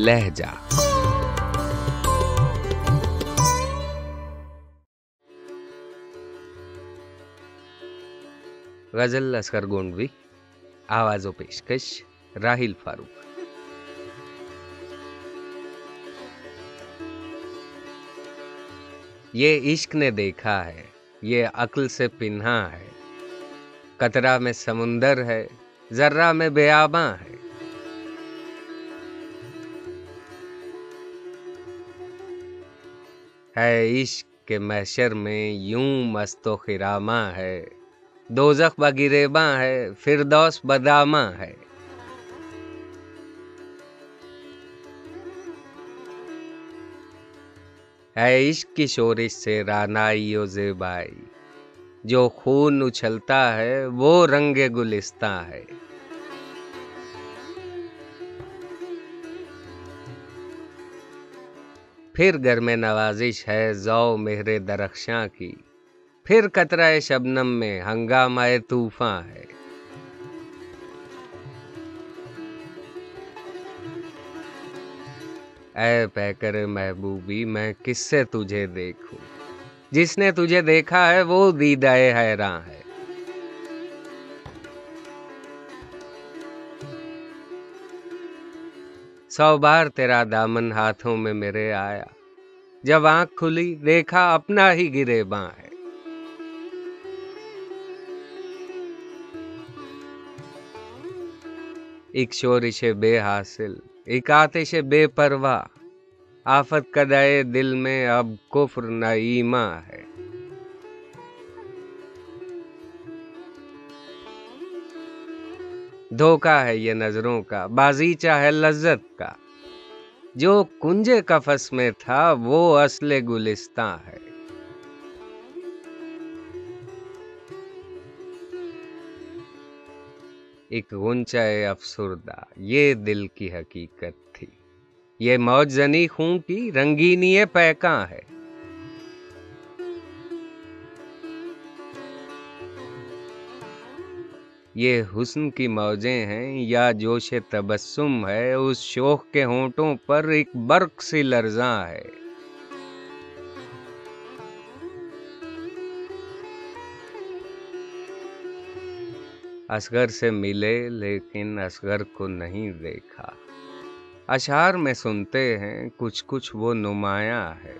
लहजा। गजल असगर गोंडवी, आवाज़ो पेशकश राहिल फारूक। ये इश्क ने देखा है, ये अक्ल से पिन्हा है, कतरा में समुंदर है, जर्रा में बेआबां है। इश्क के महशर में यूं मस्तो खिरामा है, दोज़ख बगिरेबां है, फिरदौस बदामां है। इश्क की शोरिश से रानाई ओ ज़ेबाई, जो खून उछलता है वो रंगे गुलिस्तां है। फिर घर में नवाजिश है ज़ौ मेहरे दरख्शां की, फिर कतराए शबनम में हंगामाए तूफान है। ऐ पैकर महबूबी मैं किससे तुझे देखूं, जिसने तुझे देखा है वो दीदाए हैरान है। सौ बार तेरा दामन हाथों में मेरे आया, जब आंख खुली देखा अपना ही गिरेबां है। एक शोरिशे बेहासिल, एक आतिशे बेपरवाह, आफत कदाए दिल में अब कुफ्र न ईमान है। धोखा है ये नजरों का, बाजीचा है लज्जत का, जो कुंजे कफस में था वो असले गुलिस्तां है। एक गुंचाए अफसुर्दा ये दिल की हकीकत थी, ये मौज जनी खूं की रंगीनी पैका है। ये हुस्न की मौजें हैं या जोशे तबस्सुम है, उस शोख के होंठों पर एक बर्क सी लर्जा है। असगर से मिले लेकिन असगर को नहीं देखा, अशआर में सुनते हैं कुछ कुछ वो नुमाया है।